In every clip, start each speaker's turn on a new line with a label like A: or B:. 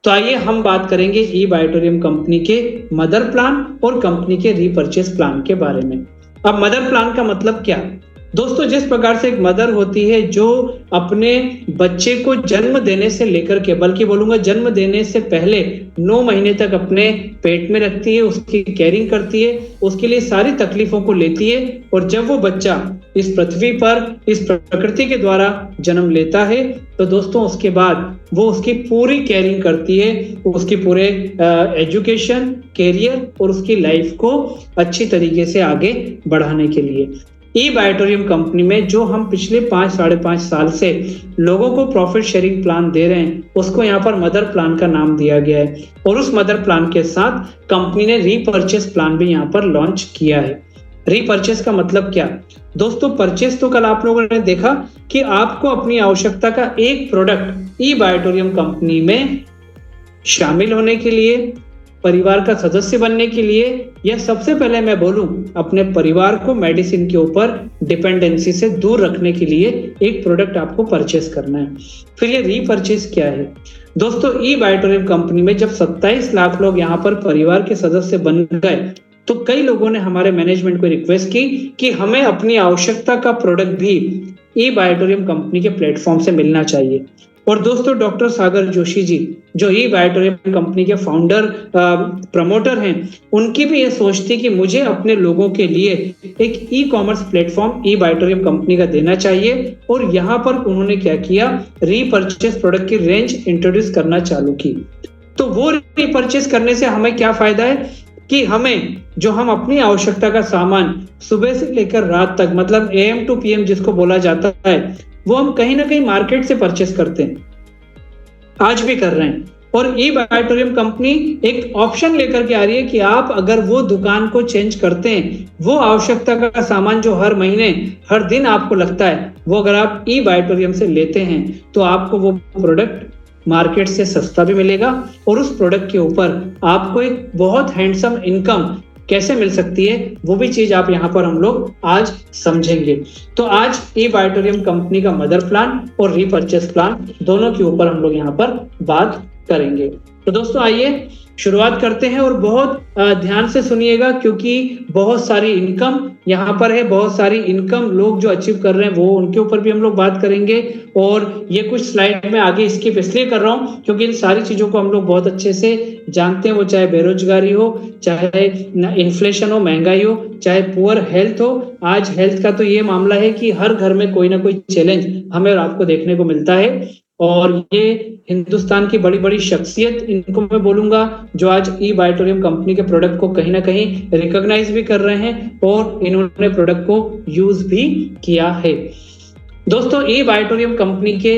A: तो आइए हम बात करेंगे ई बायोटोरियम कंपनी के मदर प्लान और कंपनी के रीपर्चेस प्लान के बारे में। अब मदर प्लान का मतलब क्या? दोस्तों, जिस प्रकार से एक मदर होती है जो अपने बच्चे को जन्म देने से लेकर के, बल्कि बोलूंगा जन्म देने से पहले 9 महीने तक अपने पेट में रखती है, उसकी केयरिंग करती है, उसके लिए सारी तकलीफों को लेती है, और जब वो बच्चा इस पृथ्वी पर इस प्रकृति के द्वारा जन्म लेता है तो दोस्तों उसके बाद वो उसकी पूरी केयरिंग करती है, उसकी पूरे एजुकेशन, कैरियर और उसकी लाइफ को अच्छी तरीके से आगे बढ़ाने के लिए। ई बायोटोरियम कंपनी में जो हम पिछले 5-5.5 साल से लोगों को प्रॉफिट शेयरिंग प्लान दे रहे हैं, उसको यहाँ पर मदर प्लान का नाम दिया गया है, और उस मदर प्लान के साथ कंपनी ने रीपर्चेस प्लान भी यहाँ पर लॉन्च किया है। रीपर्चेस का मतलब क्या? दोस्तों, परचेस तो कल आप लोगों ने देखा कि आपको अपनी आवश्यकता का एक प्रोडक्ट ई बायोटोरियम कंपनी में शामिल होने के लिए, परिवार का सदस्य बनने के लिए, या सबसे पहले मैं बोलूं अपने परिवार को मेडिसिन के ऊपर डिपेंडेंसी से दूर रखने के लिए एक प्रोडक्ट आपको परचेस करना है। फिर ये रीपर्चेस क्या है? दोस्तों, ई बायोटोरियम कंपनी में जब 27 लाख लोग यहाँ पर परिवार के सदस्य बन गए तो कई लोगों ने हमारे मैनेजमेंट को रिक्वेस्ट की कि हमें अपनी आवश्यकता का प्रोडक्ट भी ई बायोटोरियम कंपनी के प्लेटफॉर्म से मिलना चाहिए। और दोस्तों, डॉक्टर सागर जोशी जी जो ई बायोटोरियम कंपनी के फाउंडर प्रमोटर हैं, उनकी भी ये सोच थी कि मुझे अपने लोगों के लिए एक ई कॉमर्स प्लेटफॉर्म ई बायोटोरियम कंपनी का देना चाहिए, और यहाँ पर उन्होंने क्या किया, रीपर्चेस प्रोडक्ट की रेंज इंट्रोड्यूस करना चालू की। तो वो रीपर्चेस करने से हमें क्या फायदा है कि हमें जो हम अपनी आवश्यकता का सामान सुबह से लेकर रात तक, मतलब AM to PM जिसको बोला जाता है, वो हम कहीं ना कहीं मार्केट से परचेस करते हैं, आज भी कर रहे हैं। और ई बायोटोरियम कंपनी एक ऑप्शन लेकर के आ रही है कि आप अगर वो दुकान को चेंज करते हैं, वो आवश्यकता का सामान जो हर महीने हर दिन आपको लगता है, वो अगर आप ई बायोटोरियम से लेते हैं तो आपको वो प्रोडक्ट मार्केट से सस्ता भी मिलेगा, और उस प्रोडक्ट के ऊपर आपको एक बहुत हैंडसम इनकम कैसे मिल सकती है, वो भी चीज आप यहाँ पर हम लोग आज समझेंगे। तो आज ई बायोटोरियम कंपनी का मदर प्लान और रीपर्चेस प्लान दोनों के ऊपर हम लोग यहाँ पर बात करेंगे। तो दोस्तों आइए शुरुआत करते हैं, और बहुत ध्यान से सुनिएगा क्योंकि बहुत सारी इनकम यहाँ पर है, बहुत सारी इनकम लोग जो अचीव कर रहे हैं वो उनके ऊपर भी हम लोग बात करेंगे। और ये कुछ स्लाइड में आगे स्किप इसलिए कर रहा हूँ क्योंकि इन सारी चीजों को हम लोग बहुत अच्छे से जानते हैं, वो चाहे बेरोजगारी हो, चाहे इन्फ्लेशन हो, महंगाई हो, चाहे पुअर हेल्थ हो। आज हेल्थ का तो ये मामला है कि हर घर में कोई ना कोई चैलेंज हमें और आपको देखने को मिलता है, और ये हिंदुस्तान की बड़ी बड़ी शख्सियत, इनको मैं बोलूंगा, जो आज ई बायोटोरियम कंपनी के प्रोडक्ट को कहीं ना कहीं रिकॉग्नाइज भी कर रहे हैं और इन्होंने प्रोडक्ट को यूज भी किया है। दोस्तों, ई बायोटोरियम कंपनी के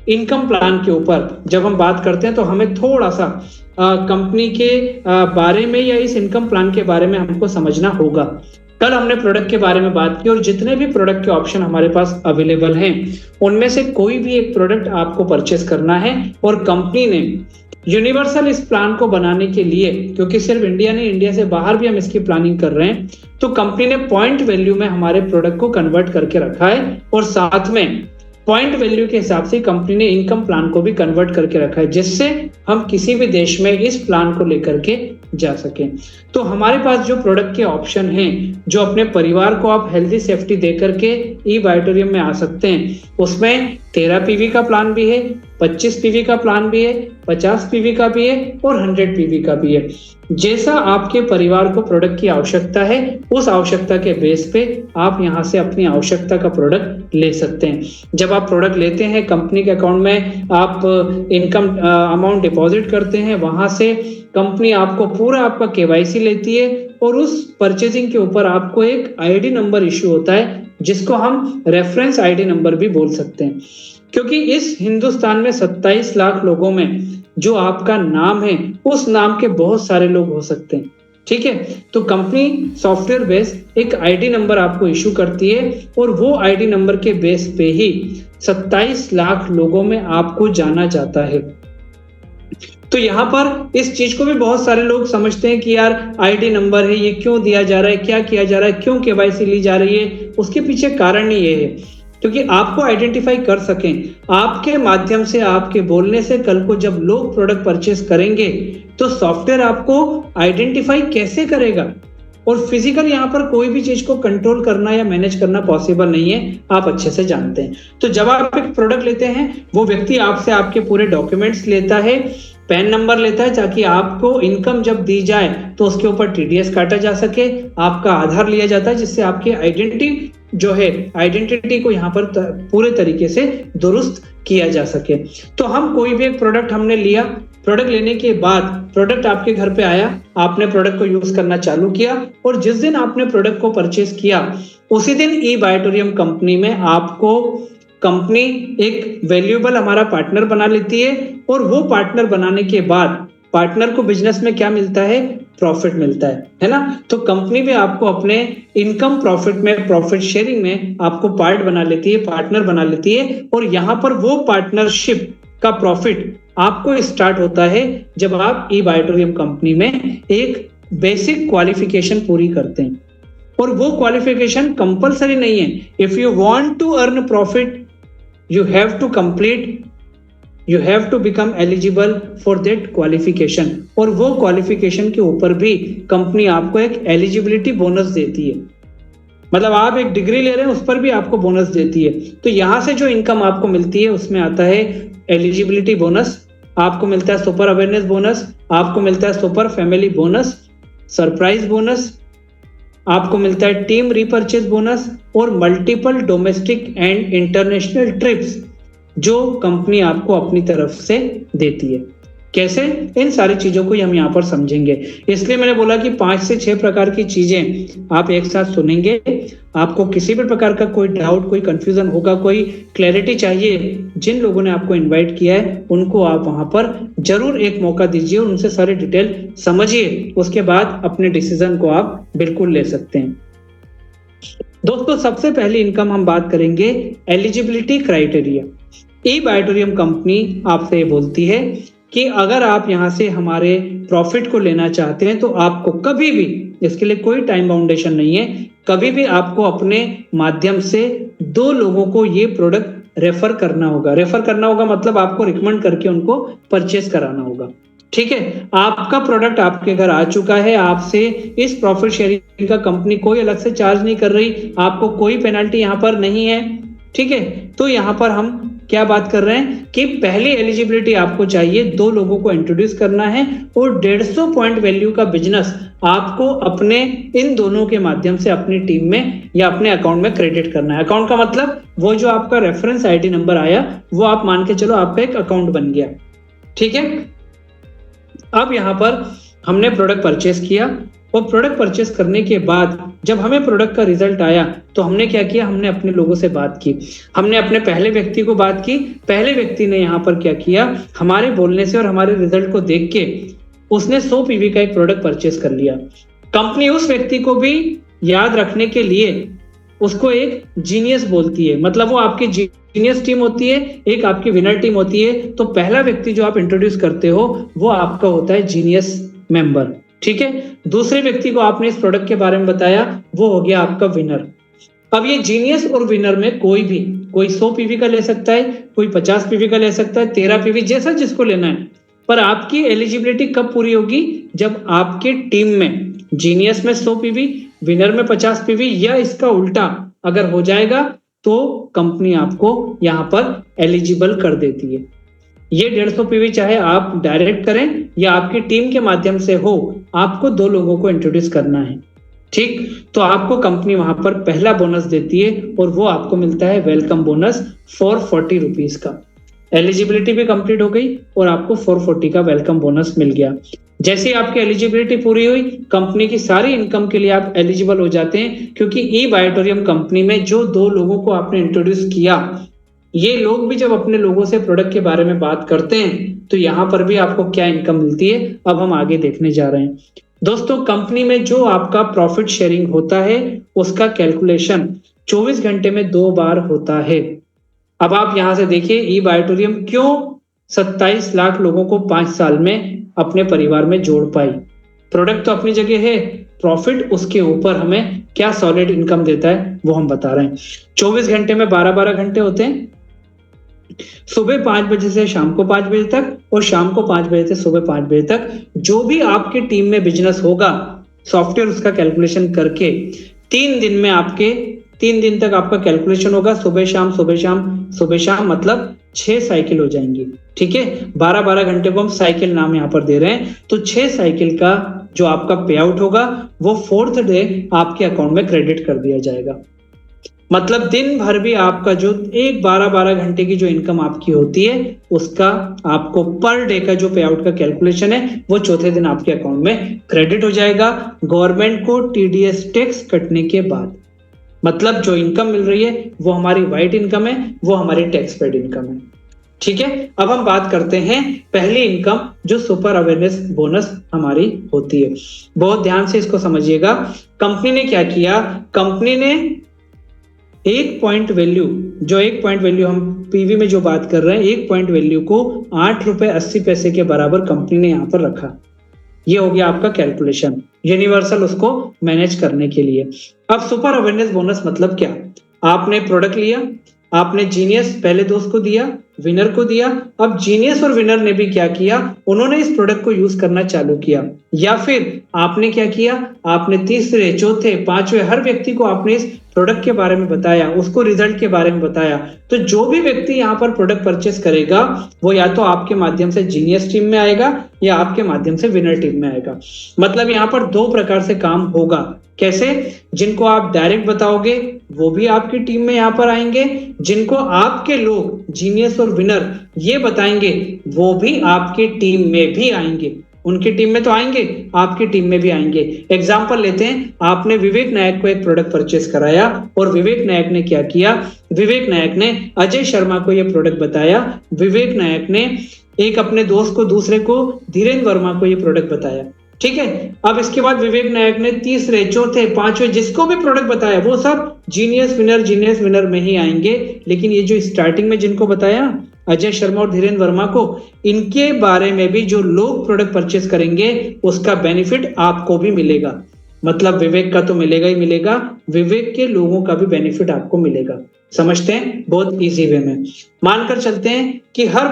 A: इनकम प्लान के ऊपर जब हम बात करते हैं तो हमें थोड़ा सा कंपनी के बारे में या इस इनकम प्लान के बारे में हमको समझना होगा। कल हमने प्रोडक्ट के बारे में बात की, और जितने भी प्रोडक्ट के ऑप्शन हमारे पास अवेलेबल हैं उनमें से कोई भी एक प्रोडक्ट आपको परचेस करना है, और कंपनी ने यूनिवर्सल इस प्लान को बनाने के लिए, क्योंकि सिर्फ इंडिया नहीं, इंडिया से बाहर भी हम इसकी प्लानिंग कर रहे हैं, तो कंपनी ने पॉइंट वैल्यू में हमारे प्रोडक्ट को कन्वर्ट करके रखा है, और साथ में पॉइंट वैल्यू के हिसाब से कंपनी ने इनकम प्लान को भी कन्वर्ट करके रखा है, जिससे हम किसी भी देश में इस प्लान को लेकर के जा सकें। तो हमारे पास जो प्रोडक्ट के ऑप्शन हैं, जो अपने परिवार को आप हेल्दी सेफ्टी दे करके ई बायोटोरियम में आ सकते हैं, उसमें 13 PV का प्लान भी है, 25 PV का प्लान भी है, 50 PV का भी है, और 100 PV का भी है। जैसा आपके परिवार को प्रोडक्ट की आवश्यकता है, उस आवश्यकता के बेस पे आप यहाँ से अपनी आवश्यकता का प्रोडक्ट ले सकते हैं। जब आप प्रोडक्ट लेते हैं, कंपनी के अकाउंट में आप इनकम अमाउंट डिपॉजिट करते हैं, वहां से कंपनी आपको पूरा आपका KYC लेती है, और उस परचेजिंग के ऊपर आपको एक ID नंबर इश्यू होता है, जिसको हम रेफरेंस ID नंबर भी बोल सकते हैं, क्योंकि इस हिंदुस्तान में 27 लाख लोगों में जो आपका नाम है, उस नाम के बहुत सारे लोग हो सकते हैं। ठीक है, तो कंपनी सॉफ्टवेयर बेस एक ID नंबर आपको इशू करती है, और वो ID नंबर के बेस पे ही 27 लाख लोगों में आपको जाना जाता है। तो यहाँ पर इस चीज को भी बहुत सारे लोग समझते हैं कि यार ID नंबर है, ये क्यों दिया जा रहा है, क्या किया जा रहा है, क्यों KYC ली जा रही है। उसके पीछे कारण ही ये है क्योंकि आपको आइडेंटिफाई कर सकें, आपके माध्यम से, आपके बोलने से कल को जब लोग प्रोडक्ट परचेस करेंगे तो सॉफ्टवेयर आपको आइडेंटिफाई कैसे करेगा। और फिजिकल यहाँ पर कोई भी चीज को कंट्रोल करना या मैनेज करना पॉसिबल नहीं है, आप अच्छे से जानते हैं। तो जब आप एक प्रोडक्ट लेते हैं, वो व्यक्ति आपसे आपके पूरे डॉक्यूमेंट्स लेता है, पैन नंबर लेता है, ताकि आपको इनकम जब दी जाए तो उसके ऊपर टीडीएस काटा जा सके। आपका आधार लिया जाता है, जिससे आपकी आइडेंटिटी जो है, आइडेंटिटी को यहाँ पर पूरे तरीके से दुरुस्त किया जा सके। तो हम कोई भी एक प्रोडक्ट हमने लिया, प्रोडक्ट लेने के बाद प्रोडक्ट आपके घर पे आया, आपने प्रोडक्ट को यूज करना चालू किया, और जिस दिन आपने प्रोडक्ट को परचेस किया उसी दिन ई बायोटोरियम कंपनी में आपको कंपनी एक वैल्यूएबल हमारा पार्टनर बना लेती है। और वो पार्टनर बनाने के बाद पार्टनर को बिजनेस में क्या मिलता है, प्रॉफिट मिलता है ना। तो कंपनी भी आपको अपने इनकम प्रॉफिट में, प्रॉफिट शेयरिंग में आपको पार्ट बना लेती है, पार्टनर बना लेती है। और यहाँ पर वो पार्टनरशिप का प्रॉफिट आपको स्टार्ट होता है जब आप ई बायोटोरियम कंपनी में एक बेसिक क्वालिफिकेशन पूरी करते हैं। और वो क्वालिफिकेशन कंपलसरी नहीं है। If you want to earn profit, you have to complete, you have to become eligible for that qualification। और वो क्वालिफिकेशन के ऊपर भी कंपनी आपको एक एलिजिबिलिटी बोनस देती है। मतलब आप एक डिग्री ले रहे हैं, उस पर भी आपको बोनस देती है। तो यहां से जो इनकम आपको मिलती है उसमें आता है एलिजिबिलिटी बोनस, आपको मिलता है सुपर अवेयरनेस बोनस, आपको मिलता है super family bonus, surprise bonus, आपको मिलता है टीम रीपर्चेज बोनस, और multiple domestic and international trips जो कंपनी आपको अपनी तरफ से देती है। कैसे, इन सारी चीजों को हम यहाँ पर समझेंगे। इसलिए मैंने बोला कि 5 से 6 प्रकार की चीजें आप एक साथ सुनेंगे। आपको किसी भी प्रकार का कोई डाउट, कोई कंफ्यूजन होगा, कोई क्लैरिटी चाहिए, जिन लोगों ने आपको इनवाइट किया है उनको आप वहां पर जरूर एक मौका दीजिए, उनसे सारे डिटेल समझिए, उसके बाद अपने डिसीजन को आप बिल्कुल ले सकते हैं। दोस्तों, सबसे पहली इनकम हम बात करेंगे एलिजिबिलिटी क्राइटेरिया। ई बायोटोरियम कंपनी आपसे ये बोलती है कि अगर आप यहाँ से हमारे प्रॉफिट को लेना चाहते हैं तो आपको कभी भी, इसके लिए कोई टाइम बाउंडेशन नहीं है, कभी भी आपको अपने माध्यम से 2 लोगों को ये प्रोडक्ट रेफर करना होगा। रेफर करना होगा मतलब आपको रिकमेंड करके उनको परचेस कराना होगा। ठीक है, आपका प्रोडक्ट आपके घर आ चुका है, आपसे इस प्रॉफिट शेयरिंग का कंपनी कोई अलग से चार्ज नहीं कर रही, आपको कोई पेनल्टी यहाँ पर नहीं है। ठीक है, तो यहाँ पर हम क्या बात कर रहे हैं कि पहली एलिजिबिलिटी आपको चाहिए, 2 लोगों को इंट्रोड्यूस करना है और 150 पॉइंट वैल्यू का बिजनेस आपको अपने इन दोनों के माध्यम से अपनी टीम में या अपने अकाउंट में क्रेडिट करना है। अकाउंट का मतलब वो जो आपका रेफरेंस आईडी नंबर आया वो आप मान के चलो आपका एक अकाउंट बन गया। ठीक है, अब यहाँ पर हमने प्रोडक्ट परचेस किया और प्रोडक्ट परचेस करने के बाद जब हमें प्रोडक्ट का रिजल्ट आया तो हमने क्या किया, हमने अपने लोगों से बात की, हमने अपने पहले व्यक्ति को बात की। पहले व्यक्ति ने यहाँ पर क्या किया, हमारे बोलने से और हमारे रिजल्ट को देख के उसने 100 पीवी का एक प्रोडक्ट परचेस कर लिया। कंपनी उस व्यक्ति को भी याद रखने के लिए उसको एक जीनियस बोलती है, मतलब वो आपकी जीनियस टीम होती है, एक आपकी विनर टीम होती है। तो पहला व्यक्ति जो आप इंट्रोड्यूस करते हो वो आपका होता है जीनियस मेंबर। ठीक है, दूसरे व्यक्ति को आपने इस प्रोडक्ट के बारे में बताया, वो हो गया आपका विनर। अब ये जीनियस और विनर में कोई 100 पीवी का ले सकता है, कोई 50 पीवी का ले सकता है, 13 पीवी, जैसा जिसको लेना है। पर आपकी एलिजिबिलिटी कब पूरी होगी, जब आपके टीम में जीनियस में 100 पीवी, विनर में 50 पीवी, या इसका उल्टा अगर हो जाएगा तो कंपनी आपको यहाँ पर एलिजिबल कर देती है। ये 150 पीवी चाहे आप डायरेक्ट करें या आपकी टीम के माध्यम से हो, आपको 2 लोगों को इंट्रोड्यूस करना है। ठीक, तो आपको कंपनी वहां पर पहला बोनस देती है और वो आपको मिलता है वेलकम बोनस 440 रुपीज का। एलिजिबिलिटी भी कंप्लीट हो गई और आपको 440 का वेलकम बोनस मिल गया। जैसे आपकी एलिजिबिलिटी पूरी हुई, कंपनी की सारी इनकम के लिए आप एलिजिबल हो जाते हैं, क्योंकि ई बायोटोरियम कंपनी में जो 2 लोगों को आपने इंट्रोड्यूस किया, ये लोग भी जब अपने लोगों से प्रोडक्ट के बारे में बात करते हैं तो यहाँ पर भी आपको क्या इनकम मिलती है, अब हम आगे देखने जा रहे हैं। दोस्तों, कंपनी में जो आपका प्रॉफिट शेयरिंग होता है उसका कैलकुलेशन 24 घंटे में 2 बार होता है। अब आप यहां से देखिए, ई बायोटोरियम क्यों 27 लाख लोगों को 5 साल में अपने परिवार में जोड़ पाई। प्रोडक्ट तो अपनी जगह है, प्रॉफिट उसके ऊपर हमें क्या सॉलिड इनकम देता है वो हम बता रहे हैं। 24 घंटे में 12-12 घंटे होते हैं, सुबह 5 बजे से शाम को 5 बजे तक और शाम को 5 बजे से सुबह 5 बजे तक। जो भी आपके टीम में बिजनेस होगा, सॉफ्टवेयर उसका कैलकुलेशन करके 3 दिन में आपके 3 दिन तक आपका कैलकुलेशन होगा, सुबह शाम सुबह शाम सुबह शाम, मतलब 6 साइकिल हो जाएंगी। ठीक है, 12-12 घंटे को हम साइकिल नाम यहाँ पर दे रहे हैं, तो 6 साइकिल का जो आपका पे आउट होगा वो 4th डे आपके अकाउंट में क्रेडिट कर दिया जाएगा। मतलब दिन भर भी आपका जो एक 12-12 घंटे की जो इनकम आपकी होती है उसका आपको पर डे का जो पे आउट का कैलकुलेशन है वो चौथे दिन आपके अकाउंट में क्रेडिट हो जाएगा, गवर्नमेंट को टीडीएस टैक्स कटने के बाद। मतलब जो इनकम मिल रही है वो हमारी व्हाइट इनकम है, वो हमारी टैक्स पेड इनकम है। ठीक है, अब हम बात करते हैं पहली इनकम जो सुपर अवेयरनेस बोनस हमारी होती है। बहुत ध्यान से इसको समझिएगा। कंपनी ने क्या किया, कंपनी ने एक पॉइंट वैल्यू, जो एक पॉइंट वैल्यू हम पीवी में जो बात कर रहे हैं, एक पॉइंट वैल्यू को 8 रुपए 80 पैसे के बराबर कंपनी ने यहां पर रखा। ये हो गया आपका कैलकुलेशन, यूनिवर्सल उसको मैनेज करने के लिए। अब सुपर अवेयरनेस बोनस मतलब क्या, आपने प्रोडक्ट लिया, आपने जीनियस पहले दोस्त को दिया, विनर को दिया। अब जीनियस और विनर ने भी क्या किया, उन्होंने इस प्रोडक्ट को यूज करना चालू किया, या फिर आपने क्या किया, आपने तीसरे चौथे पांचवे हर व्यक्ति को आपने इस प्रोडक्ट के बारे में बताया, उसको रिजल्ट के बारे में बताया। तो जो भी व्यक्ति यहाँ पर प्रोडक्ट परचेस करेगा वो या तो आपके माध्यम से जीनियस टीम में आएगा या आपके माध्यम से विनर टीम में आएगा। मतलब यहाँ पर 2 प्रकार से काम होगा। कैसे, जिनको आप डायरेक्ट बताओगे वो भी आपकी टीम में यहाँ पर आएंगे, जिनको आपके लोग जीनियस और विनर ये बताएंगे वो भी आपकी टीम में भी आएंगे। उनकी टीम में तो आएंगे, आपकी टीम में भी आएंगे। एग्जाम्पल लेते हैं, आपने विवेक नायक को एक प्रोडक्ट परचेस कराया और विवेक नायक ने क्या किया, विवेक नायक ने अजय शर्मा को यह प्रोडक्ट बताया, विवेक नायक ने एक अपने दोस्त को, दूसरे को धीरेन्द्र वर्मा को यह प्रोडक्ट बताया। ठीक है, अब इसके बाद विवेक नायक ने तीसरे चौथे पांचवे जिसको भी प्रोडक्ट बताया वो सब जीनियस विनर में ही आएंगे। लेकिन ये जो स्टार्टिंग में जिनको बताया अजय शर्मा और धीरेन्द्र वर्मा को, इनके बारे में भी जो लोग प्रोडक्ट परचेस करेंगे उसका बेनिफिट आपको भी मिलेगा। मतलब विवेक का तो मिलेगा ही मिलेगा, विवेक के लोगों का भी बेनिफिट आपको मिलेगा। समझते हैं बहुत इजी वे में। मानकर चलते हैं कि हर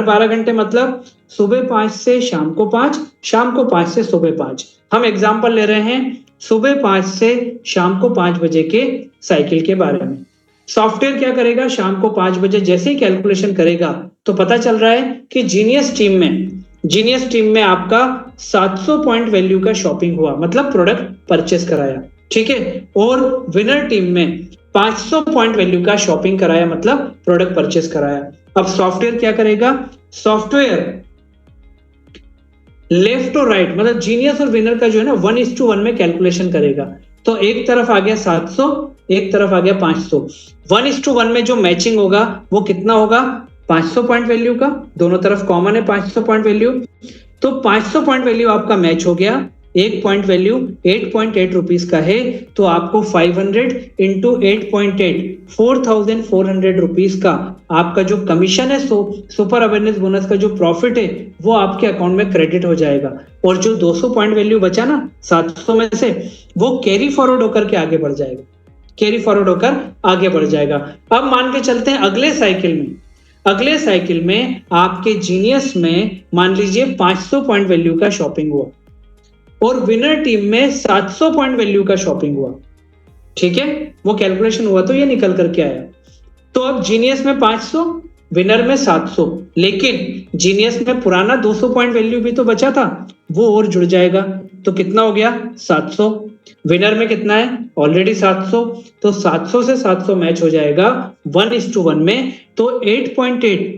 A: 12 घंटे मतलब सुबह 5 से शाम को 5, शाम को 5 से सुबह 5। हम एग्जाम्पल ले रहे हैं सुबह 5 से शाम को 5 बजे के साइकिल के बारे में। सॉफ्टवेयर क्या करेगा, शाम को 5 बजे जैसे ही कैलकुलेशन करेगा तो पता चल रहा है कि जीनियस टीम में आपका 700 पॉइंट वैल्यू का शॉपिंग हुआ, मतलब प्रोडक्ट परचेस कराया। ठीक है, और विनर टीम में 500 पॉइंट वैल्यू का शॉपिंग कराया, मतलब प्रोडक्ट परचेस कराया। अब सॉफ्टवेयर क्या करेगा, सॉफ्टवेयर लेफ्ट और राइट, मतलब जीनियस और विनर का जो है ना 1:1 में कैलकुलेशन करेगा। तो एक तरफ आ गया 700, एक तरफ आ गया 500। 1:1 में जो मैचिंग होगा वो कितना होगा, 500 पॉइंट वैल्यू का, दोनों तरफ कॉमन है 500 पॉइंट वैल्यू। तो 500 पॉइंट वैल्यू आपका मैच हो गया। एक पॉइंट वैल्यू 8.8 रुपीज का है, तो आपको 500 इंटू 8.8 4,400 रुपीज का आपका जो कमीशन है, सुपर अवेयरनेस बोनस का जो प्रॉफिट है वो आपके अकाउंट में क्रेडिट हो जाएगा। और जो 200 पॉइंट वैल्यू बचा ना 700 में से, वो कैरी फॉरवर्ड होकर के आगे बढ़ जाएगा, कैरी फॉरवर्ड होकर आगे बढ़ जाएगा। अब मान के चलते हैं अगले साइकिल में आपके जीनियस में मान लीजिए 500 पॉइंट वैल्यू का शॉपिंग हुआ और विनर टीम में 700 पॉइंट वैल्यू का शॉपिंग हुआ। ठीक है, वो कैलकुलेशन हुआ तो ये निकल करके आया। तो अब जीनियस में 500, विनर में 700, लेकिन जीनियस में पुराना 200 पॉइंट वैल्यू भी तो बचा था, वो और जुड़ जाएगा। तो कितना हो गया 700, विनर में कितना है ऑलरेडी 700, तो 700 से 700 मैच हो जाएगा 1:1 में। तो 8.8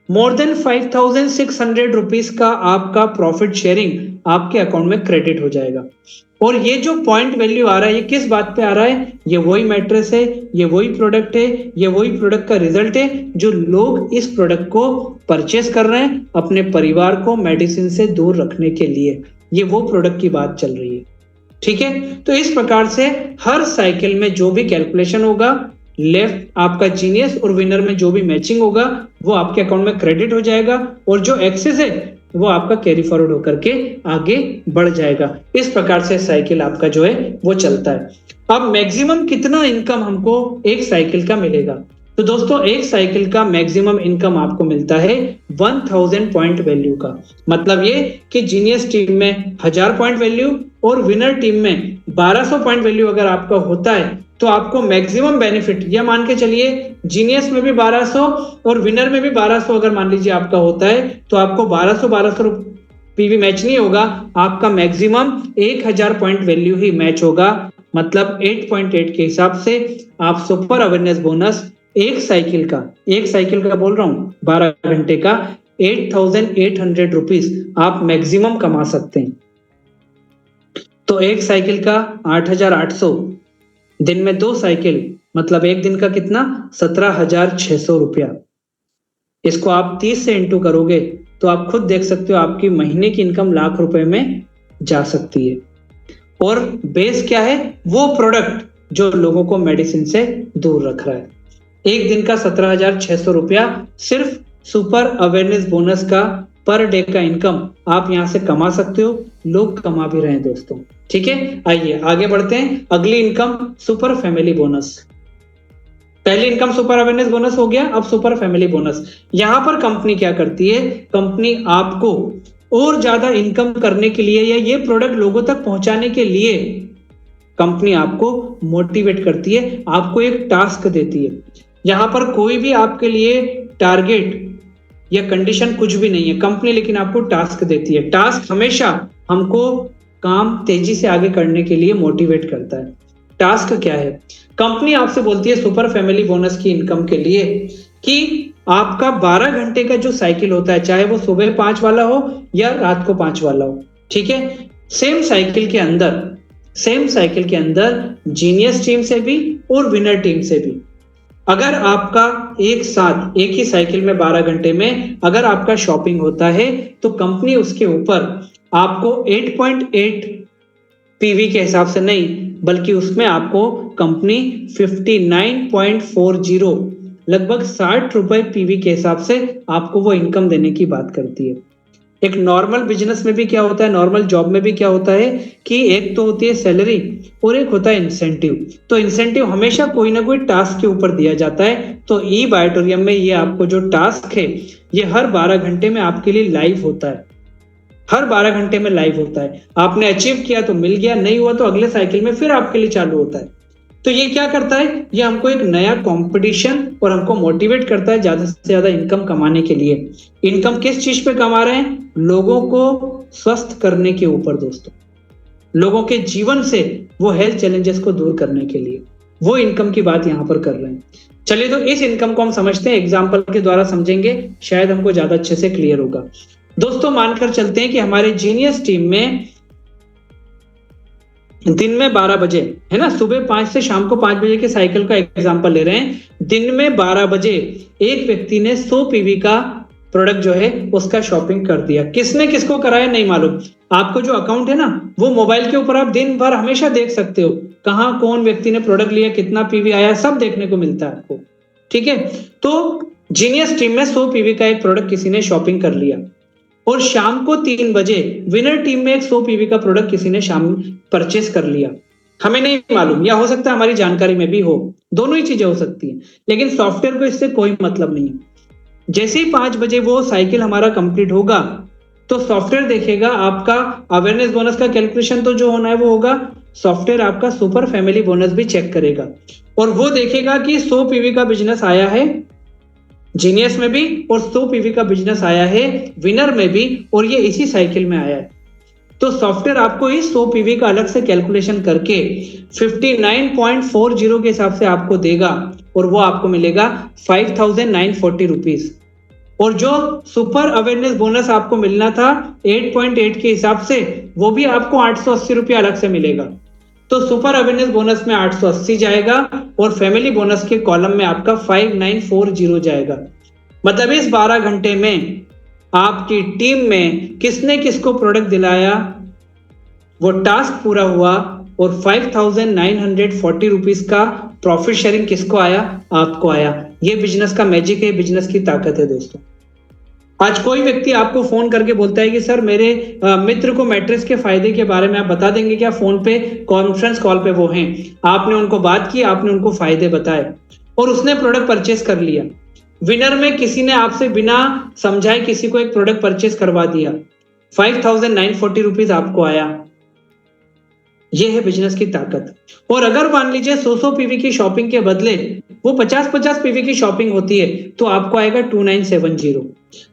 A: मोर देन 5,600 रुपीज का आपका प्रॉफिट शेयरिंग आपके अकाउंट में क्रेडिट हो जाएगा। और ये जो पॉइंट वैल्यू आ रहा है ये किस बात पे आ रहा है, ये वही मैट्रेस है, ये वही प्रोडक्ट है, ये वही प्रोडक्ट का रिजल्ट है जो लोग इस प्रोडक्ट को परचेस कर रहे हैं अपने परिवार को मेडिसिन से दूर रखने के लिए। ये वो प्रोडक्ट की बात चल रही है। ठीक है, तो इस प्रकार से हर साइकिल में जो भी कैलकुलेशन होगा, लेफ्ट आपका जीनियस और विनर में जो भी मैचिंग होगा वो आपके अकाउंट में क्रेडिट हो जाएगा, और जो एक्सेस है वो आपका कैरी फॉरवर्ड होकर के आगे बढ़ जाएगा। इस प्रकार से साइकिल आपका जो है वो चलता है। अब मैक्सिमम कितना इनकम हमको एक साइकिल का मिलेगा? तो दोस्तों एक साइकिल का मैक्सिमम इनकम आपको मिलता है 1000 पॉइंट वैल्यू का। मतलब ये कि जीनियस टीम में 1000 पॉइंट वैल्यू और विनर टीम में 1200 पॉइंट वैल्यू अगर आपका होता है तो आपको मैक्सिमम बेनिफिट, या मान के चलिए जीनियस में भी 1200 और विनर में भी 1200 अगर मान लीजिए आपका होता है तो आपको 1200 पीवी मैच नहीं होगा, आपका मैक्सिमम 1000 पॉइंट वैल्यू ही मैच होगा। मतलब 8.8 के हिसाब से आप सुपर अवेयरनेस बोनस एक साइकिल का बोल रहा हूं 12 घंटे का 8800 रुपीज आप मैक्सिमम कमा सकते हैं। तो एक साइकिल का 8800, दिन में 2 साइकिल, मतलब एक दिन का कितना 17,600 रुपया। इसको आप 30 से इंटू करोगे तो आप खुद देख सकते हो आपकी महीने की इनकम लाख रुपए में जा सकती है। और बेस क्या है? वो प्रोडक्ट जो लोगों को मेडिसिन से दूर रख रहा है। एक दिन का 17,600 रुपया सिर्फ सुपर अवेयरनेस बोनस का पर डे का इनकम आप यहां से कमा सकते हो। लोग कमा भी रहे हैं दोस्तों। ठीक है, आइए आगे बढ़ते हैं। अगली इनकम सुपर फैमिली बोनस। पहली इनकम सुपर अवेयरनेस बोनस हो गया, अब सुपर फैमिली बोनस। यहां पर कंपनी क्या करती है? कंपनी आपको और ज्यादा इनकम करने के लिए या ये प्रोडक्ट लोगों तक पहुंचाने के लिए कंपनी आपको मोटिवेट करती है, आपको एक टास्क देती है। यहां पर कोई भी आपके लिए टारगेट या कंडीशन कुछ भी नहीं है कंपनी, लेकिन आपको टास्क देती है। टास्क हमेशा हमको काम तेजी से आगे करने के लिए मोटिवेट करता है। टास्क क्या है? कंपनी आपसे बोलती है सुपर फैमिली बोनस की इनकम के लिए कि आपका 12 घंटे का जो साइकिल होता है, चाहे वो सुबह 5 वाला हो या रात को 5 वाला हो, ठीक है, सेम साइकिल के अंदर जीनियस टीम से भी और विनर टीम से भी अगर आपका एक साथ एक ही साइकिल में 12 घंटे में अगर आपका शॉपिंग होता है तो कंपनी उसके ऊपर आपको 8.8 पीवी के हिसाब से नहीं, बल्कि उसमें आपको कंपनी 59.40 लगभग 60 रुपए पीवी के हिसाब से आपको वो इनकम देने की बात करती है। एक नॉर्मल बिजनेस में भी क्या होता है, नॉर्मल जॉब में भी क्या होता है कि एक तो होती है सैलरी और एक होता है इंसेंटिव। तो इंसेंटिव हमेशा कोई ना कोई टास्क के ऊपर दिया जाता है। तो ई बायोटोरियम में ये आपको जो टास्क है ये हर 12 घंटे में आपके लिए लाइव होता है। हर 12 घंटे में लाइव होता है। आपने अचीव किया तो मिल गया, नहीं हुआ तो अगले साइकिल में फिर आपके लिए चालू होता है। तो ये क्या करता है? ये हमको एक नया कंपटीशन और हमको मोटिवेट करता है ज्यादा से ज्यादा इनकम कमाने के लिए। इनकम किस चीज पे कमा रहे हैं? लोगों को स्वस्थ करने के ऊपर दोस्तों, लोगों के जीवन से वो हेल्थ चैलेंजेस को दूर करने के लिए वो इनकम की बात यहां पर कर रहे हैं। चलिए तो इस इनकम को हम समझते हैं, एग्जाम्पल के द्वारा समझेंगे, शायद हमको ज्यादा अच्छे से क्लियर होगा। दोस्तों मानकर चलते हैं कि हमारे जीनियस टीम में दिन में 12 बजे है ना, सुबह 5 से शाम को 5 बजे के साइकिल का एग्जांपल ले रहे हैं। दिन में 12 बजे एक व्यक्ति ने 100 पीवी का प्रोडक्ट जो है उसका शॉपिंग कर दिया। किसने किसको कराया नहीं मालूम। आपको जो अकाउंट है ना वो मोबाइल के ऊपर आप दिन भर हमेशा देख सकते हो, कहां कौन व्यक्ति ने प्रोडक्ट लिया, कितना पीवी आया, सब देखने को मिलता है आपको। ठीक है, तो जीनियस टीम में 100 पीवी का एक प्रोडक्ट किसी ने शॉपिंग कर लिया और शाम को 3 बजे विनर टीम में एक 100 पीवी का प्रोडक्ट किसी ने शाम परचेस कर लिया। हमें नहीं मालूम, या हो सकता है हमारी जानकारी में भी हो, दोनों ही चीजें हो सकती हैं, लेकिन सॉफ्टवेयर को इससे कोई मतलब नहीं। जैसे ही 5 बजे वो साइकिल हमारा कंप्लीट होगा तो सॉफ्टवेयर देखेगा आपका अवेयरनेस बोनस का कैलकुलेशन तो जो होना है वो होगा, सॉफ्टवेयर आपका सुपर फैमिली बोनस भी चेक करेगा और वो देखेगा कि 100 पीवी का बिजनेस आया है जीनियस में भी और 100 पीवी का बिजनेस आया है विनर में भी, और ये इसी साइकिल में आया है। तो सॉफ्टवेयर आपको इस 100 पीवी का अलग से कैलकुलेशन करके 59.40 के हिसाब से आपको देगा और वो आपको मिलेगा 5,940 रुपीज। और जो सुपर अवेयरनेस बोनस आपको मिलना था 8.8 के हिसाब से वो भी आपको 880 रुपया अलग से मिलेगा। तो सुपर अवेयरनेस बोनस में 880 जाएगा और फैमिली बोनस के कॉलम में आपका 5940 जाएगा। मतलब इस 12 घंटे में आपकी टीम में किसने किसको प्रोडक्ट दिलाया, वो टास्क पूरा हुआ और 5,940 रुपीज का प्रॉफिट शेयरिंग किसको आया? आपको आया। ये बिजनेस का मैजिक है, बिजनेस की ताकत है दोस्तों। आज कोई व्यक्ति आपको फोन करके बोलता है कि सर मेरे मित्र को मैट्रेस के फायदे के बारे में आप बता देंगे क्या, फोन पे कॉन्फ्रेंस कॉल पे वो हैं, आपने उनको बात की, आपने उनको फायदे बताए और उसने प्रोडक्ट परचेस कर लिया। विनर में किसी ने आपसे बिना समझाए किसी को एक प्रोडक्ट परचेस करवा दिया, 5,940 रुपीज आपको आया। यह है बिजनेस की ताकत। और अगर मान लीजिए 100 पीवी की शॉपिंग के बदले वो 50 पीवी की शॉपिंग होती है तो आपको आएगा 2970।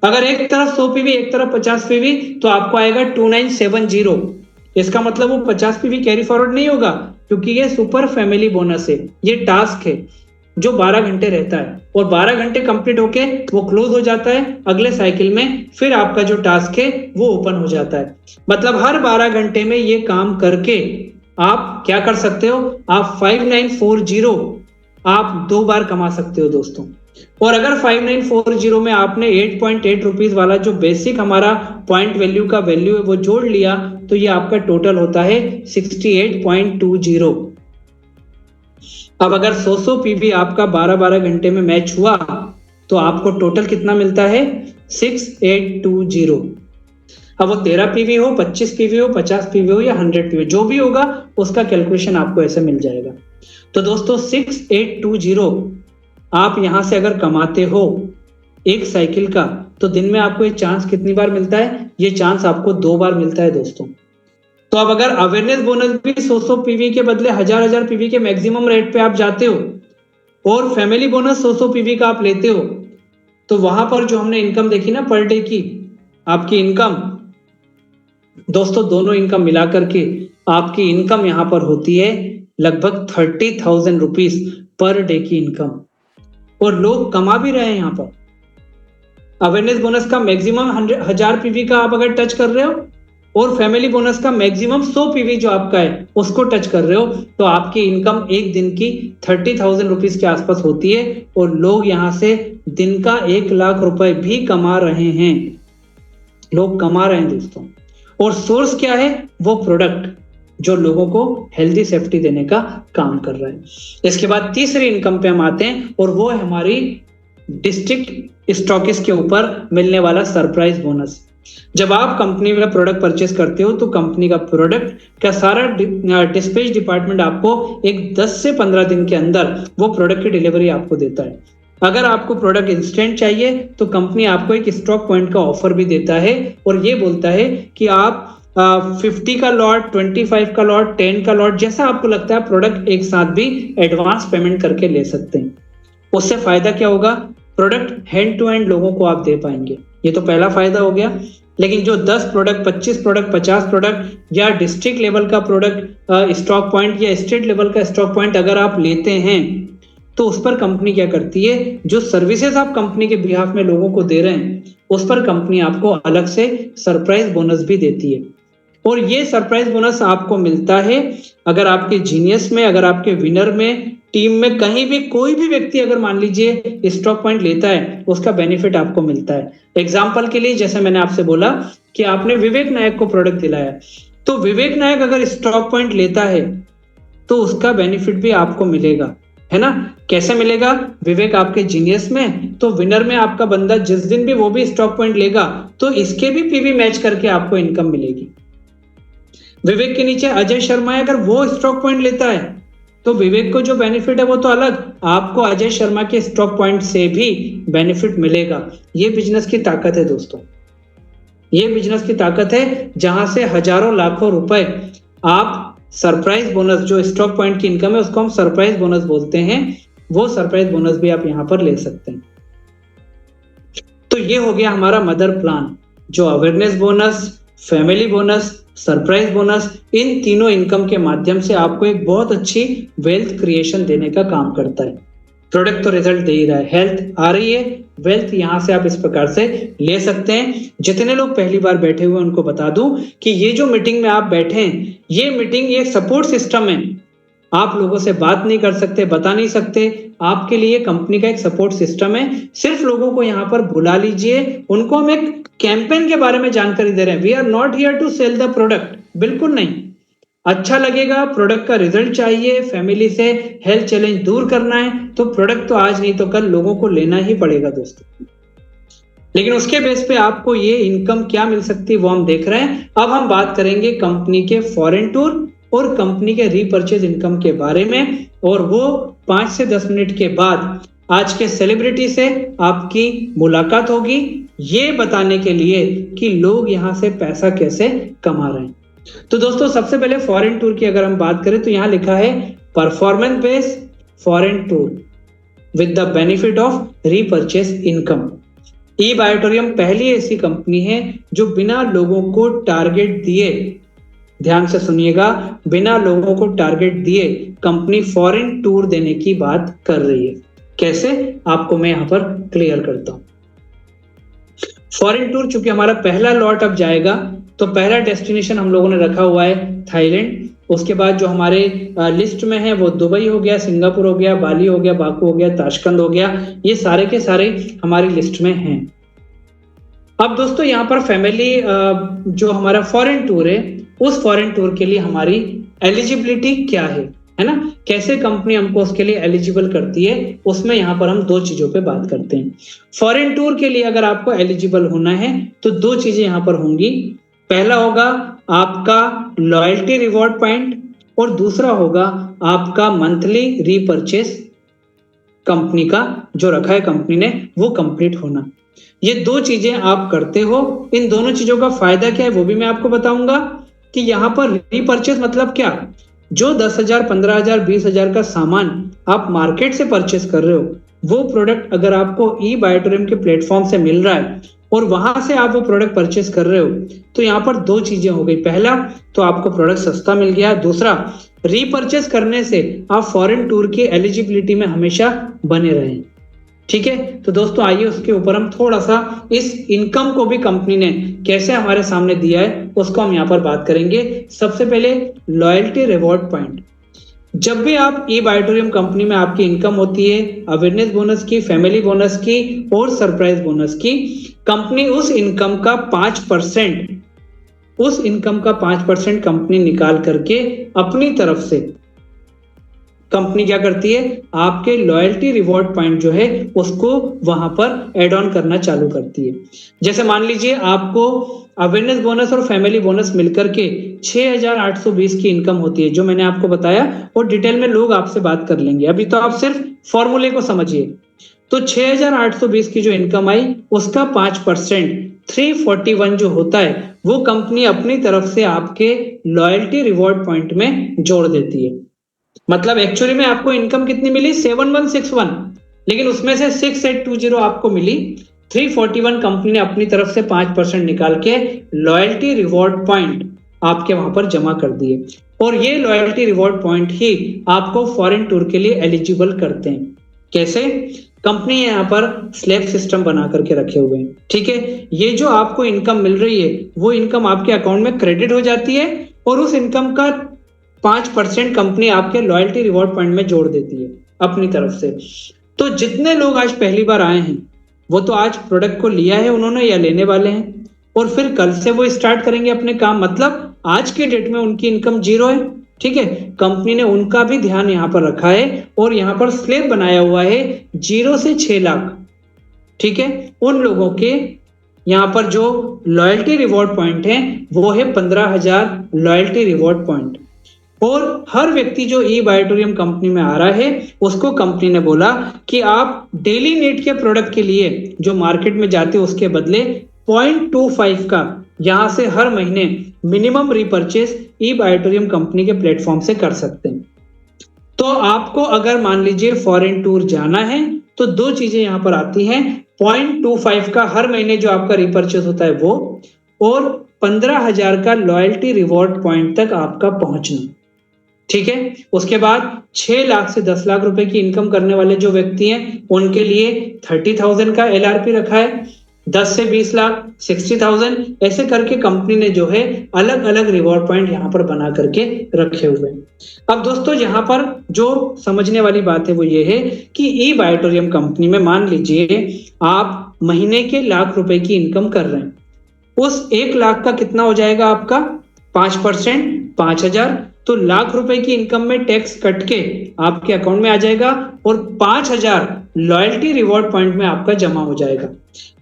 A: अगर एक तरफ 100 पीवी एक तरफ 50 पीवी तो आपको आएगा 2970। इसका मतलब वो 50 पीवी कैरी फॉरवर्ड नहीं होगा, क्योंकि ये सुपर फैमिली बोनस है, ये टास्क है जो 12 घंटे रहता है और 12 घंटे कंप्लीट होके वो क्लोज हो जाता है। अगले साइकिल में फिर आपका जो टास्क है वो ओपन हो जाता है। मतलब हर 12 घंटे में ये काम करके आप क्या कर सकते हो, आप 5940 आप 2 बार कमा सकते हो दोस्तों। और अगर 5940 में आपने 8.8 रुपीज वाला जो बेसिक हमारा पॉइंट वैल्यू का वैल्यू है वो जोड़ लिया तो ये आपका टोटल होता है 68.20। अब अगर 100 पीवी आपका 12 घंटे में मैच हुआ तो आपको टोटल कितना मिलता है, 6820। अब वो 13 पीवी हो, 25 पीवी हो, 50 पीवी हो या 100 पीवी, जो भी होगा उसका कैलकुलेशन आपको ऐसे मिल जाएगा। तो दोस्तों 6820 आप यहां से अगर कमाते हो एक साइकिल का तो दिन में आपको ये चांस कितनी बार मिलता है, ये चांस आपको 2 बार मिलता है दोस्तों। तो अब अगर अवेयरनेस बोनस भी 100 पीवी के बदले 1000 पीवी के मैक्सिमम रेट पे आप जाते हो और फैमिली बोनस 100 पीवी का आप लेते हो तो वहां पर जो हमने इनकम देखी ना पर डे की, आपकी इनकम दोस्तों दोनों इनकम मिलाकर के आपकी इनकम यहां पर होती है लगभग 30,000 रुपीज पर डे की इनकम। और लोग कमा भी रहे हैं यहाँ पर। अवेयरनेस बोनस का मैक्सिमम 1000 पीवी का आप अगर टच कर रहे हो और फैमिली बोनस का मैक्सिमम 100 पीवी जो आपका है उसको टच कर रहे हो तो आपकी इनकम एक दिन की 30,000 रुपीज के आसपास होती है। और लोग यहाँ से दिन का 1 लाख रुपए भी कमा रहे हैं, लोग कमा रहे हैं दोस्तों। और सोर्स क्या है, वो प्रोडक्ट जो लोगों को हेल्दी सेफ्टी देने का काम कर रहा है। इसके बाद तीसरी इनकम पे हम आते हैं और वो है हमारी डिस्ट्रिक्ट स्टॉकिस्ट के ऊपर मिलने वाला सरप्राइज बोनस। जब आप कंपनी का प्रोडक्ट परचेस करते हो तो कंपनी का प्रोडक्ट का सारा डिस्पैच डिपार्टमेंट आपको एक 10 से 15 दिन के अंदर वो प्रोडक्ट की डिलीवरी आपको देता है। अगर आपको प्रोडक्ट इंस्टेंट चाहिए तो कंपनी आपको एक स्टॉक पॉइंट का ऑफर भी देता है और ये बोलता है कि आप 50 का लॉट, 25 का लॉट, 10 का लॉट, जैसा आपको लगता है प्रोडक्ट एक साथ भी एडवांस पेमेंट करके ले सकते हैं। उससे फायदा क्या होगा, प्रोडक्ट हैंड टू हैंड लोगों को आप दे पाएंगे, ये तो पहला फायदा हो गया। लेकिन जो 10 प्रोडक्ट, 25 प्रोडक्ट, 50 प्रोडक्ट या डिस्ट्रिक्ट लेवल का प्रोडक्ट स्टॉक पॉइंट या स्टेट लेवल का स्टॉक पॉइंट अगर आप लेते हैं तो उस पर कंपनी क्या करती है, जो सर्विसेज आप कंपनी के बिहाफ में लोगों को दे रहे हैं उस पर कंपनी आपको अलग से सरप्राइज बोनस भी देती है। और ये सरप्राइज बोनस आपको मिलता है अगर आपके जीनियस में, अगर आपके विनर में, टीम में कहीं भी कोई भी व्यक्ति अगर मान लीजिए स्टॉक पॉइंट लेता है उसका बेनिफिट आपको मिलता है। एग्जाम्पल के लिए जैसे मैंने आपसे बोला कि आपने विवेक नायक को प्रोडक्ट दिलाया तो विवेक नायक अगर स्टॉक पॉइंट लेता है तो उसका बेनिफिट भी आपको मिलेगा, है ना। कैसे मिलेगा, विवेक आपके जीनियस में तो विनर में आपका बंदा जिस दिन भी वो भी स्टॉक पॉइंट लेगा तो इसके भी पीवी मैच करके आपको इनकम मिलेगी। विवेक के नीचे अजय शर्मा है, अगर वो स्टॉक पॉइंट लेता है तो विवेक को जो बेनिफिट है वो तो अलग, आपको अजय शर्मा के स्टॉक पॉइंट से भी बेनिफिट मिलेगा। ये बिजनेस की ताकत है दोस्तों, ये बिजनेस की ताकत है जहां से हजारों लाखों रुपए आप सरप्राइज बोनस, जो स्टॉक पॉइंट की इनकम है उसको हम सरप्राइज बोनस बोलते हैं, वो सरप्राइज बोनस भी आप यहां पर ले सकते हैं। तो ये हो गया हमारा मदर प्लान, जो awareness bonus, family bonus, surprise bonus, इन तीनों इनकम के माध्यम से आपको एक बहुत अच्छी वेल्थ क्रिएशन देने का काम करता है। प्रोडक्ट तो रिजल्ट दे ही रहा है, हेल्थ आ रही है, वेल्थ यहां से आप इस प्रकार से ले सकते हैं। जितने लोग पहली बार बैठे हुए उनको बता दूं कि ये जो मीटिंग में आप बैठे हैं, ये मीटिंग एक सपोर्ट सिस्टम है। आप लोगों से बात नहीं कर सकते, बता नहीं सकते, आपके लिए कंपनी का एक सपोर्ट सिस्टम है। सिर्फ लोगों को यहाँ पर बुला लीजिए, उनको हम एक कैंपेन के बारे में जानकारी दे रहे हैं। We are not here to sell the product, बिल्कुल नहीं। अच्छा लगेगा, प्रोडक्ट का रिजल्ट चाहिए, फैमिली से हेल्थ चैलेंज दूर करना है तो प्रोडक्ट तो आज नहीं तो कल लोगों को लेना ही पड़ेगा दोस्तों। लेकिन उसके बेस पे आपको ये इनकम क्या मिल सकती है वो हम देख रहे हैं। अब हम बात करेंगे कंपनी के फॉरेन टूर और कंपनी के रीपर्चेज इनकम के बारे में, और वो 5 से 10 मिनट के बाद आज के सेलिब्रिटी से आपकी मुलाकात होगी, ये बताने के लिए कि लोग यहाँ से पैसा कैसे कमा रहे हैं। तो दोस्तों सबसे पहले फॉरेन टूर की अगर हम बात करें तो यहाँ लिखा है performance based foreign tour with the benefit of repurchase income. E Biotorium पहली ऐसी कंपनी है जो बिना लोगों को टारगेट दिए, ध्यान से सुनिएगा, बिना लोगों को टारगेट दिए कंपनी फॉरेन टूर देने की बात कर रही है। कैसे, आपको मैं यहां पर क्लियर करता हूं। फॉरेन टूर चूंकि हमारा पहला लॉट अब जाएगा, तो पहला डेस्टिनेशन हम लोगों ने रखा हुआ है थाईलैंड। उसके बाद जो हमारे लिस्ट में है वो दुबई हो गया, सिंगापुर हो गया, बाली हो गया, बाकू हो गया, ताशकंद हो गया, ये सारे के सारे हमारी लिस्ट में हैं। अब दोस्तों यहाँ पर फैमिली जो हमारा फॉरेन टूर है, उस फॉरेन टूर के लिए हमारी एलिजिबिलिटी क्या है ना, कैसे कंपनी हमको उसके लिए एलिजिबल करती है, उसमें यहाँ पर हम दो चीजों पे बात करते हैं। फॉरेन टूर के लिए अगर आपको एलिजिबल होना है तो दो चीजें यहाँ पर होंगी। पहला होगा आपका लॉयल्टी रिवॉर्ड पॉइंट, और दूसरा होगा आपका मंथली रीपर्चेस कंपनी का जो रखा है कंपनी ने वो कंप्लीट होना। ये दो चीजें आप करते हो। इन दोनों चीजों का फायदा क्या है वो भी मैं आपको बताऊंगा कि यहाँ पर रीपर्चेस मतलब क्या। जो 10,000, 15,000, 20,000 का सामान आप मार्केट से परचेस कर रहे हो, वो प्रोडक्ट अगर आपको ई बायोटोरियम के प्लेटफॉर्म से मिल रहा है और वहां से आप वो प्रोडक्ट परचेस कर रहे हो, तो यहाँ पर दो चीजें हो गई। पहला तो आपको प्रोडक्ट सस्ता मिल गया, दूसरा रीपर्चेस करने से आप फॉरेन टूर की एलिजिबिलिटी में हमेशा बने रहें। ठीक है, तो दोस्तों आइए उसके ऊपर हम थोड़ा सा इस इनकम को भी कंपनी ने कैसे हमारे सामने दिया है उसको हम यहाँ पर बात करेंगे। सबसे पहले लॉयल्टी रिवॉर्ड पॉइंट। जब भी आप ई बायोटोरियम कंपनी में आपकी इनकम होती है अवेयरनेस बोनस की, फैमिली बोनस की और सरप्राइज बोनस की, कंपनी उस इनकम का 5% कंपनी निकाल करके अपनी तरफ से कंपनी क्या करती है, आपके लॉयल्टी रिवॉर्ड पॉइंट जो है उसको वहां पर एड ऑन करना चालू करती है। जैसे मान लीजिए आपको अवेयरनेस बोनस और फैमिली बोनस मिलकर के 6,820 की इनकम होती है, जो मैंने आपको बताया, और डिटेल में लोग आपसे बात कर लेंगे। अभी तो आप सिर्फ फॉर्मूले को समझिए। तो 6,820 की जो इनकम आई उसका 5% 341 जो होता है वो कंपनी अपनी तरफ से आपके लॉयल्टी रिवॉर्ड पॉइंट में जोड़ देती है। मतलब एक्चुअली में आपको इनकम कितनी मिली, 7161, लेकिन उसमें से 6820 आपको मिली। 341 कंपनी ने अपनी तरफ से 5% निकाल के लॉयल्टी रिवॉर्ड पॉइंट आपके वहां पर जमा कर दिए, और ये लॉयल्टी रिवॉर्ड पॉइंट ही आपको फॉरेन टूर के लिए एलिजिबल करते हैं। कैसे, कंपनी यहाँ पर स्लैब सिस्टम बना करके रखे हुए हैं। ठीक है, ये जो आपको इनकम मिल रही है वो इनकम आपके अकाउंट में क्रेडिट हो जाती है, और उस इनकम का 5% कंपनी आपके लॉयल्टी रिवॉर्ड पॉइंट में जोड़ देती है अपनी तरफ से। तो जितने लोग आज पहली बार आए हैं वो तो आज प्रोडक्ट को लिया है उन्होंने या लेने वाले हैं, और फिर कल से वो स्टार्ट करेंगे अपने काम। मतलब आज के डेट में उनकी इनकम 0 है। ठीक है, कंपनी ने उनका भी ध्यान यहाँ पर रखा है और यहाँ पर स्लैब बनाया हुआ है 0 से 6 लाख। ठीक है, उन लोगों के यहाँ पर जो लॉयल्टी रिवॉर्ड पॉइंट है वो है 15,000 लॉयल्टी रिवॉर्ड पॉइंट। और हर व्यक्ति जो ई बायोटोरियम कंपनी में आ रहा है उसको कंपनी ने बोला कि आप डेली नीड के प्रोडक्ट के लिए जो मार्केट में जाते हो उसके बदले 0.25 का यहां से हर महीने मिनिमम रीपर्चेस ई बायोटोरियम कंपनी के प्लेटफॉर्म से कर सकते हैं। तो आपको अगर मान लीजिए फॉरेन टूर जाना है तो दो चीजें यहां पर आती हैं, 0.25 का हर महीने जो आपका रीपर्चेस होता है वो, और 15,000 का लॉयल्टी रिवॉर्ड पॉइंट तक आपका पहुंचना। ठीक है, उसके बाद 6 लाख से 10 लाख रुपए की इनकम करने वाले जो व्यक्ति हैं उनके लिए 30,000 का एलआरपी रखा है, 10 से 20 लाख 60,000, ऐसे करके कंपनी ने जो है अलग अलग रिवॉर्ड पॉइंट यहाँ पर बना करके रखे हुए हैं। अब दोस्तों यहाँ पर जो समझने वाली बात है वो ये है कि ई बायोटोरियम कंपनी में मान लीजिए आप महीने के लाख रुपए की इनकम कर रहे हैं, उस 1 लाख का कितना हो जाएगा आपका 5%, 5,000, तो लाख रुपए की इनकम में टैक्स कट के आपके अकाउंट में आ जाएगा, और 5,000 लॉयल्टी रिवॉर्ड पॉइंट में आपका जमा हो जाएगा।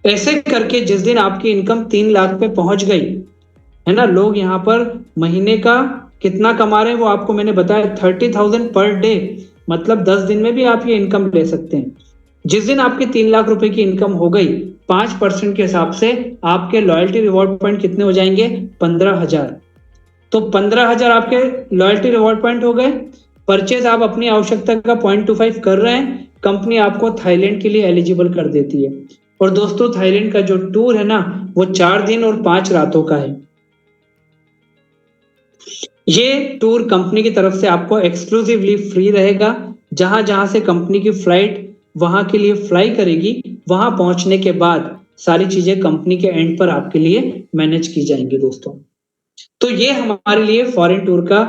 A: ऐसे करके जिस दिन आपकी इनकम 3 लाख पे पहुंच गई है ना, लोग यहाँ पर महीने का कितना कमा रहे हैं वो आपको मैंने बताया 30,000 पर डे, मतलब 10 दिन में भी आप ये इनकम ले सकते हैं। जिस दिन आपकी 3 लाख रुपए की इनकम हो गई, 5% के हिसाब से आपके लॉयल्टी रिवॉर्ड पॉइंट कितने हो जाएंगे? 15,000। तो 15,000 आपके लॉयल्टी रिवॉर्ड पॉइंट हो गए। परचेज आप अपनी आवश्यकता का 0.25 कर रहे हैं, कंपनी आपको थाईलैंड के लिए एलिजिबल कर देती है। और दोस्तों थाईलैंड का जो टूर है ना, वो 4 दिन और 5 रातों का है। ये टूर कंपनी की तरफ से आपको एक्सक्लूसिवली फ्री रहेगा। जहां जहां से कंपनी की फ्लाइट वहां के लिए फ्लाई करेगी, वहां पहुंचने के बाद सारी चीजें कंपनी के एंड पर आपके लिए मैनेज की जाएंगी दोस्तों। तो ये हमारे लिए फॉरेन टूर का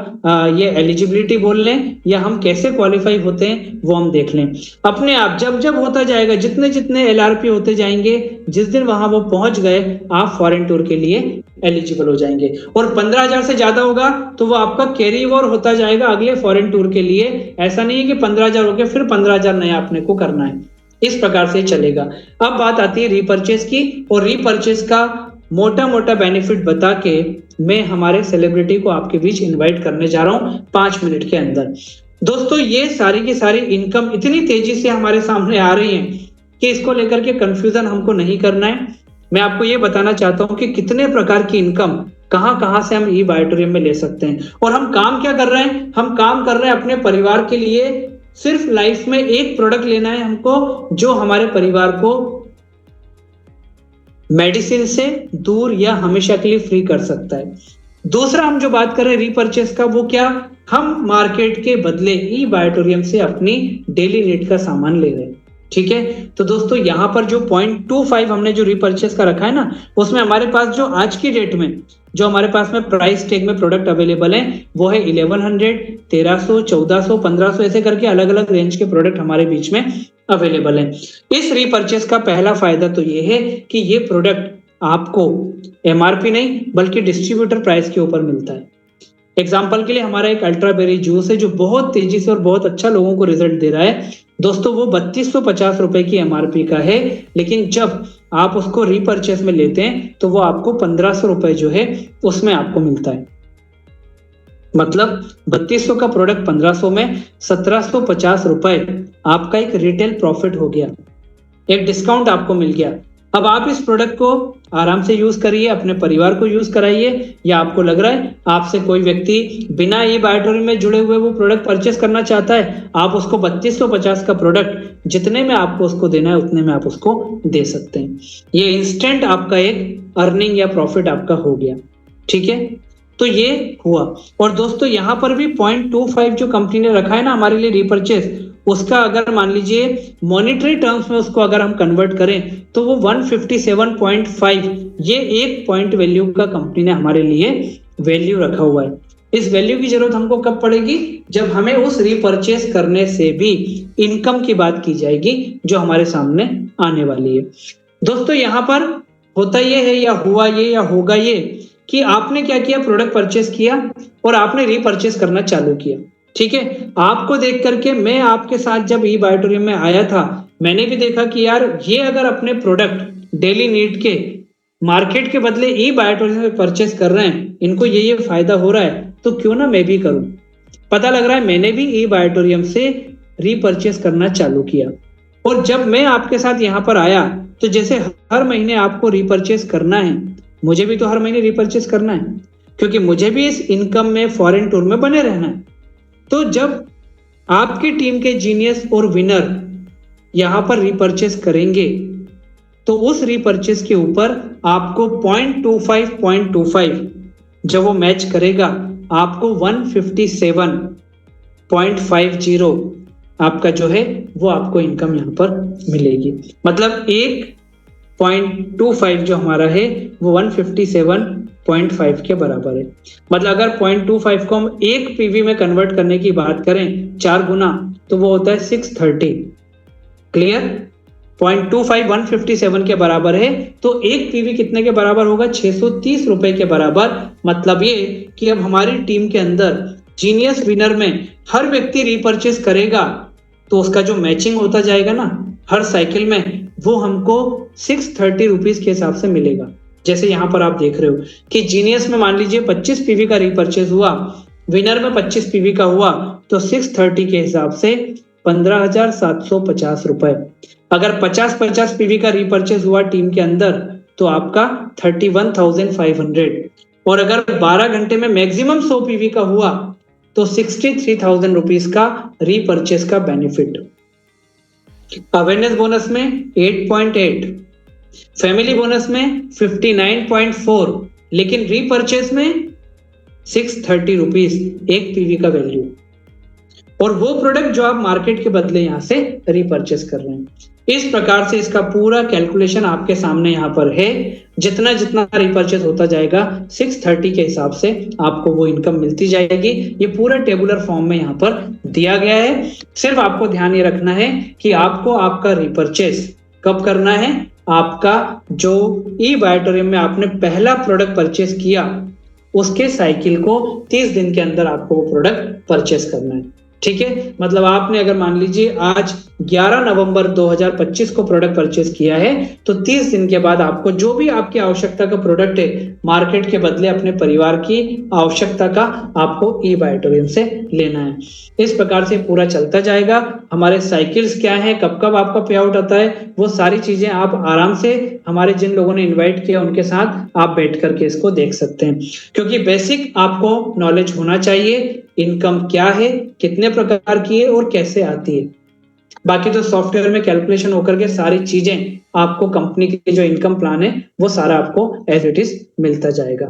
A: ये एलिजिबिलिटी बोल लें या हम कैसे क्वालिफाई होते हैं वो हम देख लें। अपने आप जब जब होता जाएगा, जितने जितने एलआरपी होते जाएंगे, जिस दिन वहां वो पहुंच गए, आप फॉरेन टूर के लिए एलिजिबल हो जाएंगे। और 15,000 से ज्यादा होगा तो वो आपका कैरी ओवर होता जाएगा अगले फॉरेन टूर के लिए। ऐसा नहीं है कि 15,000 हो गया फिर 15,000 नया अपने को करना है, इस प्रकार से चलेगा। अब बात आती है रीपर्चेस की, और रीपर्चेस का मोटा मोटा बेनिफिट बता के मैं हमारे सेलिब्रिटी को आपके बीच इनवाइट करने जा रहा हूं 5 मिनट के अंदर। दोस्तों ये सारी की सारी इनकम इतनी तेजी से हमारे सामने आ रही है कि इसको लेकर के कंफ्यूजन हमको नहीं करना है। मैं आपको ये बताना चाहता हूं कि कितने प्रकार की इनकम कहां कहां से हम ई बायोटोरियम में ले सकते हैं। और हम काम क्या कर रहे हैं? हम काम कर रहे हैं अपने परिवार के लिए। सिर्फ लाइफ में एक प्रोडक्ट लेना है हमको जो हमारे परिवार को मेडिसिन से दूर या हमेशा के लिए फ्री कर सकता है। दूसरा हम जो बात कर रहे हैं रीपर्चेस का, वो क्या? हम मार्केट के बदले ई बायोटोरियम से अपनी डेली नीड का सामान ले रहे हैं। ठीक है, तो दोस्तों यहां पर जो 0.25 हमने जो रीपर्चेस का रखा है ना, उसमें हमारे पास जो आज की डेट में जो हमारे पास में प्राइस टैग में प्रोडक्ट अवेलेबल है वो है 1100, 1300, 1400, 1500, ऐसे करके अलग अलग रेंज के प्रोडक्ट हमारे बीच में अवेलेबल है। इस रीपर्चेस का पहला फायदा तो ये है कि ये प्रोडक्ट आपको एमआरपी नहीं बल्कि डिस्ट्रीब्यूटर प्राइस के ऊपर मिलता है। एग्जाम्पल के लिए हमारा एक अल्ट्रा बेरी जूस है जो बहुत तेजी से और बहुत अच्छा लोगों को रिजल्ट दे रहा है दोस्तों, वो 3250 रुपए की एमआरपी का है, लेकिन जब आप उसको रीपर्चेस में लेते हैं तो वो आपको 1500 रुपए जो है उसमें आपको मिलता है। मतलब 3200 का प्रोडक्ट 1500 में 1750 रुपए आपका एक रिटेल प्रॉफिट हो गया, एक डिस्काउंट आपको मिल गया। अब आप इस प्रोडक्ट को आराम से यूज करिए, अपने परिवार को यूज कराइए, या आपको लग रहा है आपसे कोई व्यक्ति बिना ई बायोटोरियम में जुड़े हुए वो प्रोडक्ट परचेस करना चाहता है, आप उसको 3250 का प्रोडक्ट जितने में आपको उसको देना है उतने में आप उसको दे सकते हैं। ये इंस्टेंट आपका एक अर्निंग या प्रॉफिट आपका हो गया। ठीक है, तो ये हुआ। और दोस्तों यहाँ पर भी 0.25 जो कंपनी ने रखा है ना हमारे लिए रीपर्चेस, उसका अगर मान लीजिए मॉनेटरी टर्म्स में उसको अगर हम कन्वर्ट करें तो वो 157.5, ये एक पॉइंट वैल्यू का कंपनी ने हमारे लिए वैल्यू रखा हुआ है। इस वैल्यू की जरूरत हमको कब पड़ेगी? जब हमें उस रीपर्चेस करने से भी इनकम की बात की जाएगी जो हमारे सामने आने वाली है। दोस्तों यहाँ पर होता ये है या हुआ ये या होगा ये कि आपने क्या किया, प्रोडक्ट परचेस किया और आपने रीपर्चेस करना चालू किया। ठीक है, आपको देख करके मैं आपके साथ जब ई बायोटोरियम में आया था, मैंने भी देखा कि यार ये अगर अपने प्रोडक्ट डेली नीड के मार्केट के बदले ई बायोटोरियम में परचेस कर रहे हैं, इनको ये फायदा हो रहा है, तो क्यों ना मैं भी करूं। पता लग रहा है मैंने भी ई बायोटोरियम से रीपर्चेस करना चालू किया। और जब मैं आपके साथ यहाँ पर आया तो जैसे हर महीने आपको रीपर्चेस करना है, मुझे भी तो हर महीने रीपर्चेस करना है, क्योंकि मुझे भी इस इनकम में फॉरेन टूर में बने रहना है। तो जब आपकी टीम के जीनियस और विनर यहां पर रीपर्चेस करेंगे तो उस रीपर्चेस के ऊपर आपको 0.25 जब वो मैच करेगा आपको 157.50 आपका जो है वो आपको इनकम यहां पर मिलेगी। मतलब 1.25 जो हमारा है वो 157.5 के बराबर है। मतलब अगर 0.25 को हम एक पीवी में कन्वर्ट करने की बात करें 4 गुना, तो वो होता है 630। क्लियर? 0.25 157 के बराबर है, तो एक पीवी कितने के बराबर होगा? 630 रुपए के बराबर। मतलब ये कि अब हमारी टीम के अंदर जीनियस विनर में हर व्यक्ति रीपर्चेस करेगा तो उसका जो मैचिंग होता जाएगा ना, हर साइकिल में वो हमको 630 रुपीज के हिसाब से मिलेगा। जैसे यहाँ पर आप देख रहे हो कि जीनियस में मान लीजिए 25 पीवी का रीपर्चेज हुआ, विनर में 25 पीवी का हुआ, तो 630 के हिसाब से 15,750 रुपए। अगर 50-50 पीवी का रीपर्चेज हुआ टीम के अंदर तो आपका 31,500, और अगर 12 घंटे में मैक्सिमम 100 पीवी का हुआ तो 63,000 रुपीज का रीपर्चेज का बेनिफिट। अवेयरनेस बोनस में 8.8, फैमिली बोनस में 59.4, लेकिन रीपर्चेज में 630 रुपीज एक पीवी का वैल्यू, और वो प्रोडक्ट जो आप मार्केट के बदले यहां से रीपर्चेज कर रहे हैं। इस प्रकार से इसका पूरा कैलकुलेशन आपके सामने यहाँ पर है। जितना जितना रिपर्चेज होता जाएगा 630 के हिसाब से आपको वो इनकम मिलती जाएगी। ये पूरा टेबुलर फॉर्म में यहाँ पर दिया गया है। सिर्फ आपको ध्यान ये रखना है कि आपको आपका रिपर्चेज कब करना है। आपका जो ई बायोटोरियम में आपने पहला प्रोडक्ट परचेज किया उसके साइकिल को 30 दिन के अंदर आपको वो प्रोडक्ट परचेज करना है। ठीक है, मतलब आपने अगर मान लीजिए आज 11 नवंबर 2025 को प्रोडक्ट परचेज किया है तो 30 दिन के बाद आपको जो भी आपकी आवश्यकता का प्रोडक्ट है मार्केट के बदले अपने परिवार की आवश्यकता का आपको ई बायोटोरियम से लेना है। इस प्रकार से पूरा चलता जाएगा। हमारे साइकिल्स क्या है, कब कब आपका पे आउट आता है, वो सारी चीजें आप आराम से हमारे जिन लोगों ने इन्वाइट किया उनके साथ आप बैठ करके इसको देख सकते हैं, क्योंकि बेसिक आपको नॉलेज होना चाहिए इनकम क्या है, कितने प्रकार की है और कैसे आती है। बाकी तो सॉफ्टवेयर में कैलकुलेशन होकर के सारी चीजें आपको कंपनी के जो इनकम प्लान है वो सारा आपको एज इट इज मिलता जाएगा।